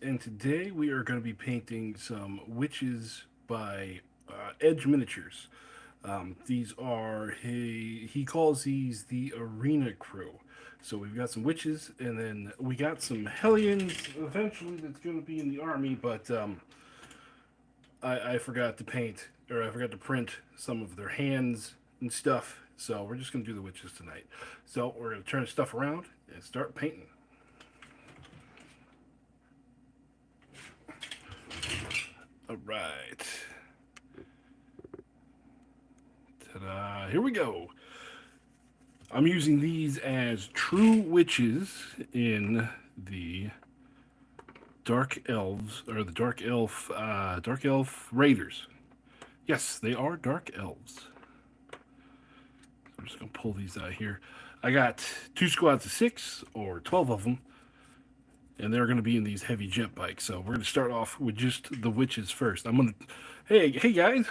and today we are going to be painting some witches by Edge Miniatures. These are he calls these the Arena Crew. So we've got some witches, and then we got some Hellions. Eventually, that's going to be in the army, but I forgot to paint or I forgot to print some of their hands and stuff. So we're just going to do the witches tonight. So we're going to turn stuff around and start painting. All right. Ta-da. Here we go. I'm using these as true witches in the Dark Elves, or the Dark Elf Raiders. Yes, they are Dark Elves. I'm just going to pull these out here. I got 2 squads of 6, or 12 of them, and they're going to be in these heavy jet bikes. So we're going to start off with just the witches first. Hey guys,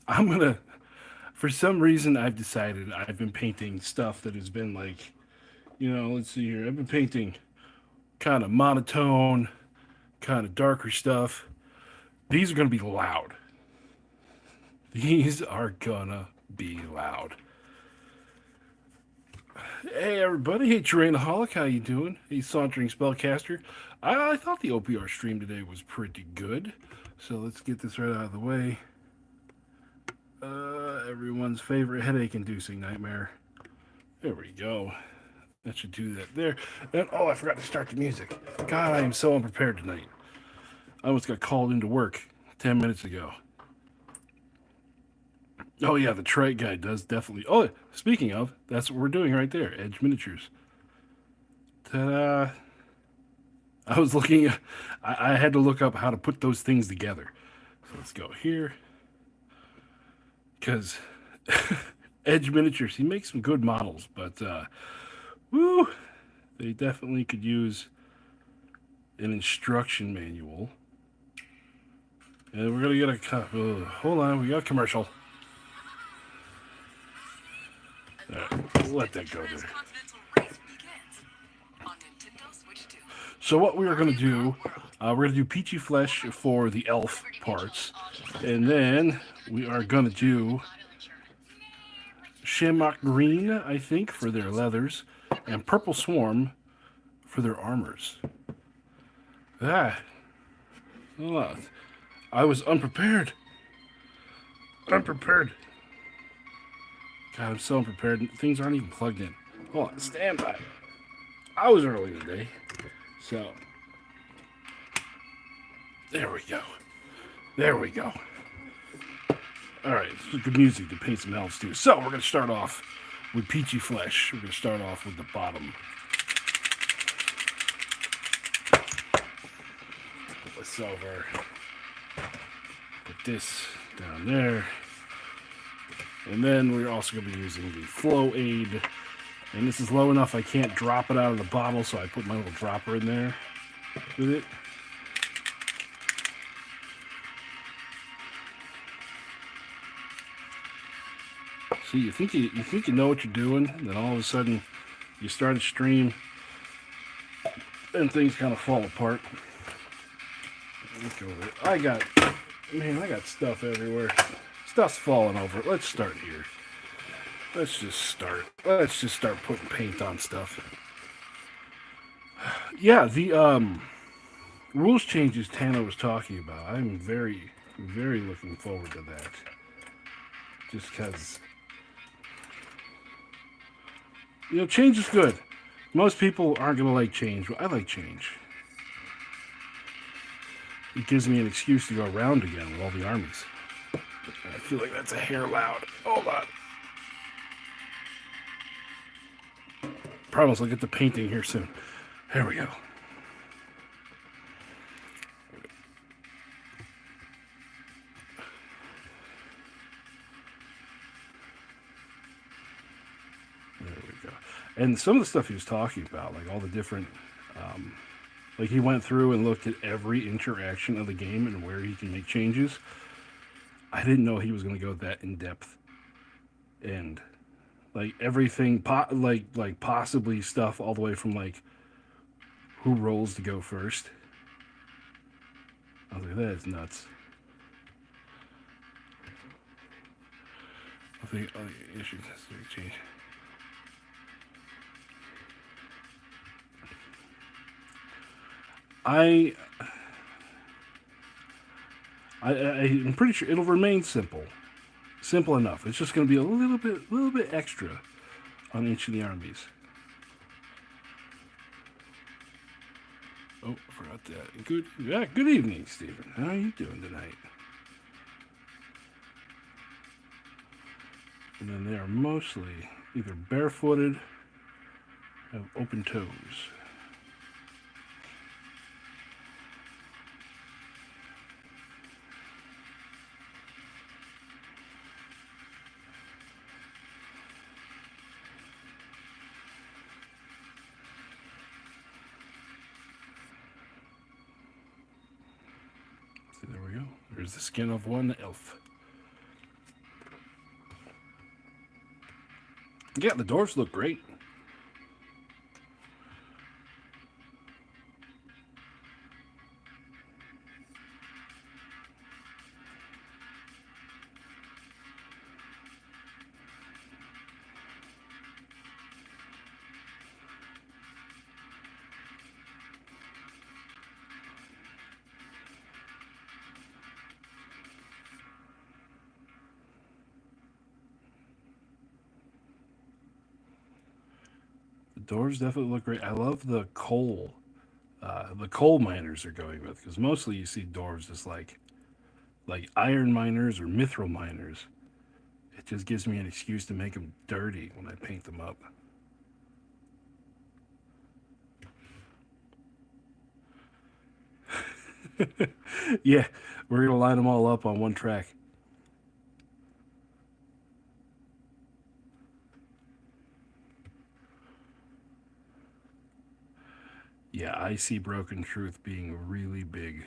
I'm going to, for some reason, I've decided I've been painting stuff that has been like, let's see here. I've been painting kind of monotone, kind of darker stuff. These are going to be loud. These are gonna be loud. Hey everybody, hey Terrainaholic, how you doing? Hey Sauntering Spellcaster. I thought the OPR stream today was pretty good. So let's get this right out of the way. Everyone's favorite headache-inducing nightmare. There we go. That should do that there. And oh, I forgot to start the music. God, I am so unprepared tonight. I almost got called into work 10 minutes ago. Oh yeah, the trite guy does definitely. Oh, speaking of, that's what we're doing right there. Edge Miniatures. Ta-da! I was looking. I had to look up how to put those things together. So let's go here. Because Edge Miniatures, he makes some good models, but woo, they definitely could use an instruction manual. And we're gonna get hold on, we got a commercial. We'll let that go there. So what we are going to do, we're going to do peachy flesh for the elf parts, and then we are going to do shamrock green, I think, for their leathers, and purple swarm for their armors. Ah, oh, I was unprepared. Unprepared. God, I'm so unprepared. Things aren't even plugged in. Hold on, stand by. I was early today. So, there we go. There we go. Alright, this is good music to paint some elves too. So, we're going to start off with peachy flesh. We're going to start off with the bottom. Put this over. Put this down there. And then we're also going to be using the flow aid. And this is low enough I can't drop it out of the bottle, so I put my little dropper in there with it. See, you think you know what you're doing, and then all of a sudden you start a stream and things kind of fall apart. Let's go with it. I got stuff everywhere. Stuff's falling over. Let's start here. Let's just start putting paint on stuff. Yeah, the rules changes Tana was talking about. I'm very, very looking forward to that. Just because, change is good. Most people aren't going to like change, but I like change. It gives me an excuse to go around again with all the armies. I feel like that's a hair loud. Hold on. Promise I'll get the painting here soon. There we go. There we go. And some of the stuff he was talking about, like all the different, like he went through and looked at every interaction of the game and where he can make changes. I didn't know he was going to go that in depth. And like everything, possibly stuff all the way from like who rolls to go first, I was like, that is nuts. I think issues necessary change. I, I'm pretty sure it'll remain simple, simple enough. It's just going to be a little bit extra on each of the armies. Oh, I forgot that. Good evening, Stephen. How are you doing tonight? And then they are mostly either barefooted, have open toes. See, there we go. There's the skin of one elf. Yeah, the dwarves look great. The dwarves definitely look great. I love the coal. The coal miners are going with, because mostly you see dwarves as like iron miners or mithril miners. It just gives me an excuse to make them dirty when I paint them up. Yeah, we're gonna line them all up on one track. Yeah, I see Broken Truth being really big.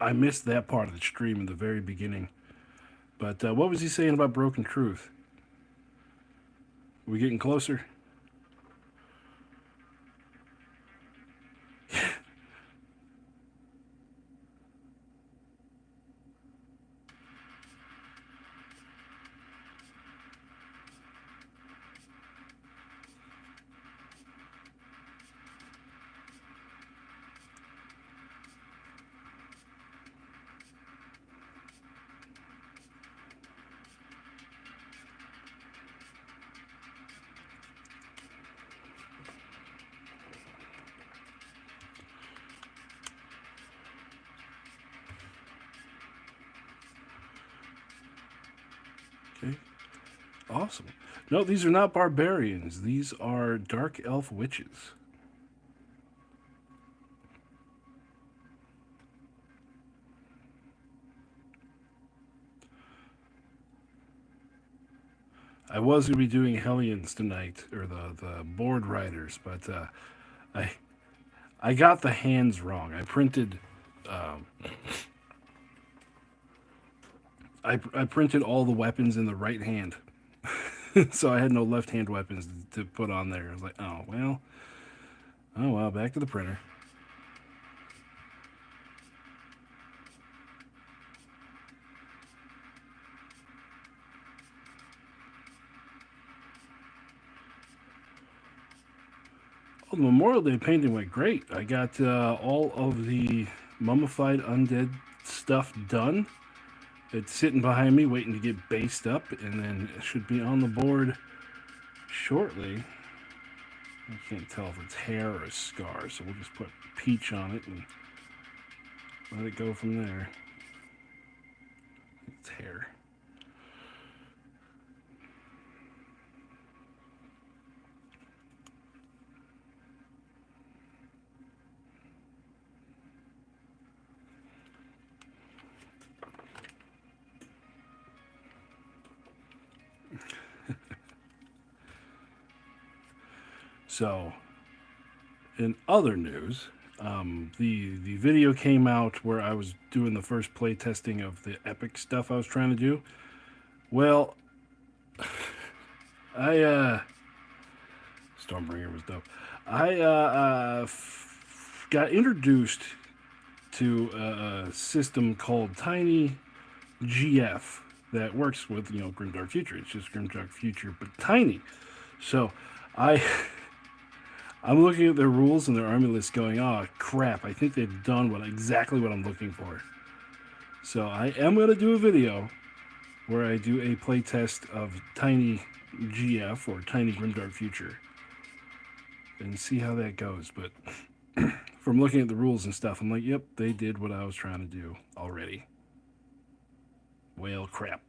I missed that part of the stream in the very beginning. But what was he saying about Broken Truth? Are we getting closer? Okay. Awesome. No, these are not barbarians. These are dark elf witches. I was going to be doing Hellions tonight, or the board riders, but I I got the hands wrong. Um, I printed all the weapons in the right hand, so I had no left hand weapons to put on there. I was like, oh well, back to the printer. Oh, the Memorial Day painting went great. I got all of the mummified undead stuff done. It's sitting behind me, waiting to get based up, and then it should be on the board shortly. I can't tell if it's hair or a scar, so we'll just put peach on it and let it go from there. It's hair. So, in other news, The video came out where I was doing the first play testing of the epic stuff I was trying to do. Well, I Stormbringer was dope. I got introduced to a system called Tiny GF that works with Grimdark Future. It's just Grimdark Future, but tiny. So I I'm looking at their rules and their army list, going, "Oh crap! I think they've done exactly what I'm looking for." So I am going to do a video where I do a playtest of Tiny GF or Tiny Grimdark Future and see how that goes. But from looking at the rules and stuff, I'm like, "Yep, they did what I was trying to do already." Well, crap.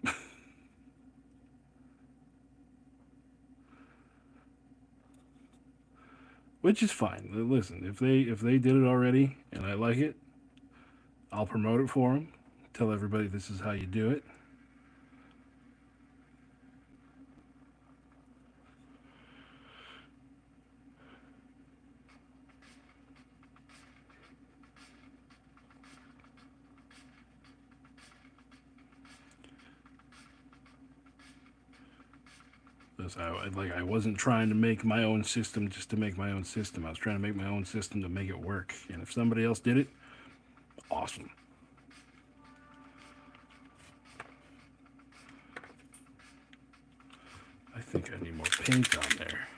Which is fine. Listen, if they did it already and I like it, I'll promote it for them. Tell everybody this is how you do it. I wasn't trying to make my own system just to make my own system. I was trying to make my own system to make it work. And if somebody else did it, awesome. I think I need more paint on there.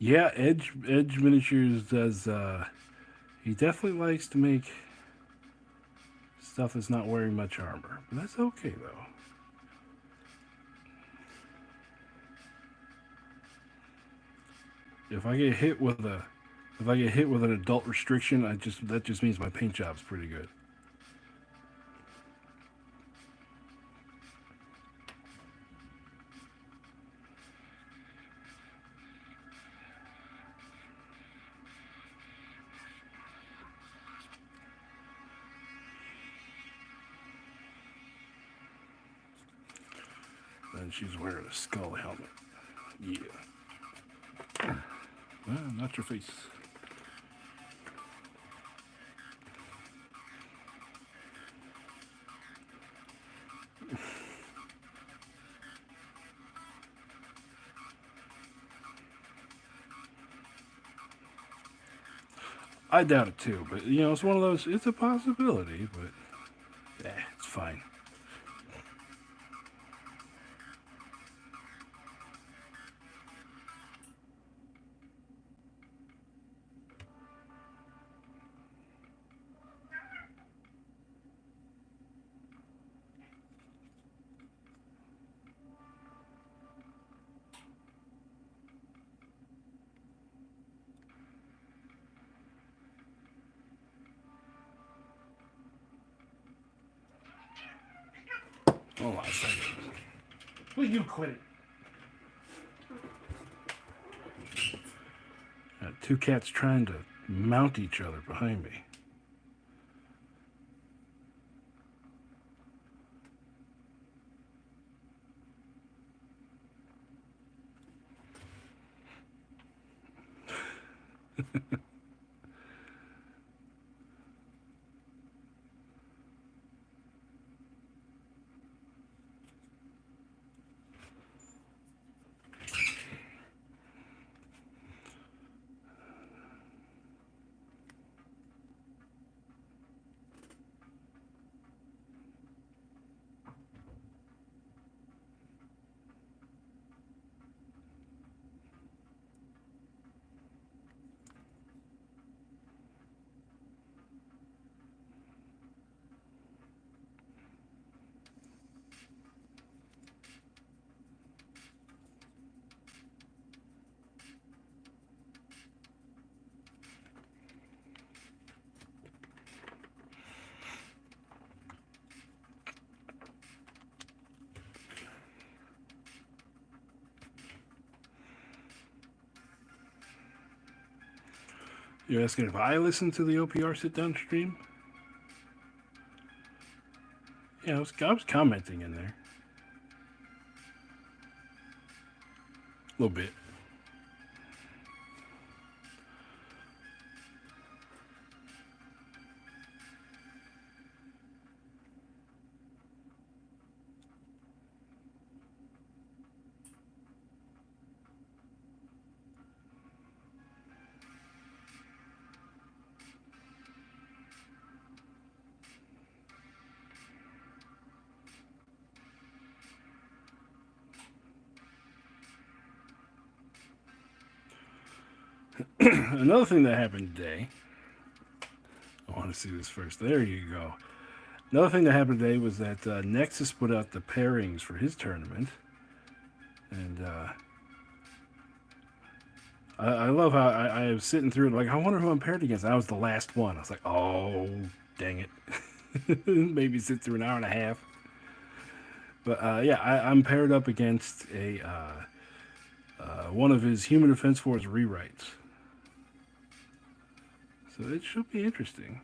Yeah, Edge Miniatures does. He definitely likes to make stuff that's not wearing much armor, but that's okay though. If I get hit with a if I get hit with an adult restriction, that just means my paint job's pretty good. And she's wearing a skull helmet. Yeah. Well, not your face. I doubt it too, but it's one of those. It's a possibility, but it's fine. Hold on a second. Will you quit it? Got two cats trying to mount each other behind me. You're asking if I listen to the OPR sit down stream? Yeah, I was commenting in there. A little bit. Another thing that happened today. I want to see this first. There you go. Another thing that happened today was that Nexus put out the pairings for his tournament. And I love how I was sitting through it like, I wonder who I'm paired against. I was the last one. I was like, oh, dang it. Maybe sit through an hour and a half. But yeah, I'm paired up against a one of his Human Defense Force rewrites. So it should be interesting.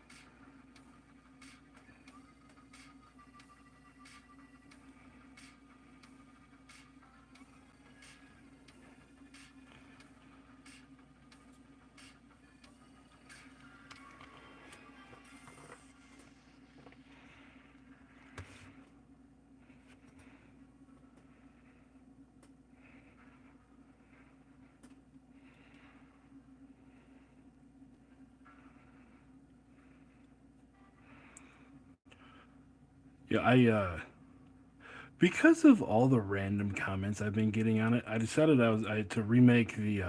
Yeah, because of all the random comments I've been getting on it, I decided I had to remake the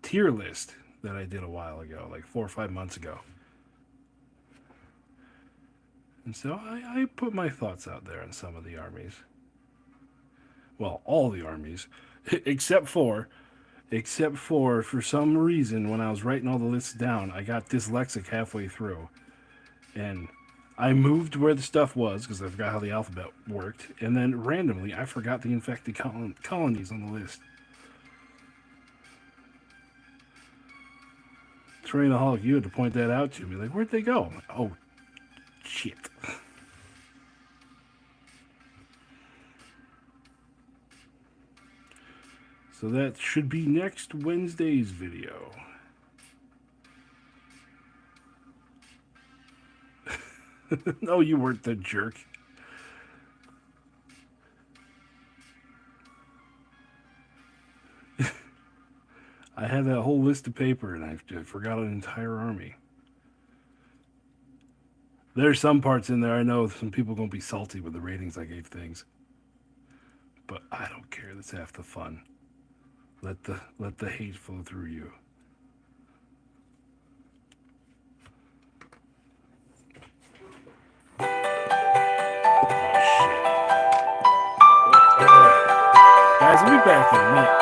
tier list that I did a while ago, like 4 or 5 months ago. And so I put my thoughts out there on some of the armies. Well, all the armies, except for some reason, when I was writing all the lists down, I got dyslexic halfway through. And I moved where the stuff was because I forgot how the alphabet worked, and then randomly I forgot the infected colonies on the list. Trainaholic, you had to point that out to me. Like, where'd they go? I'm like, oh, shit. So that should be next Wednesday's video. No, you weren't the jerk. I had that whole list of paper and I forgot an entire army. There's some parts in there I know some people are going to be salty with the ratings I gave things. But I don't care. That's half the fun. Let the hate flow through you. Guys, I'll be back in a minute.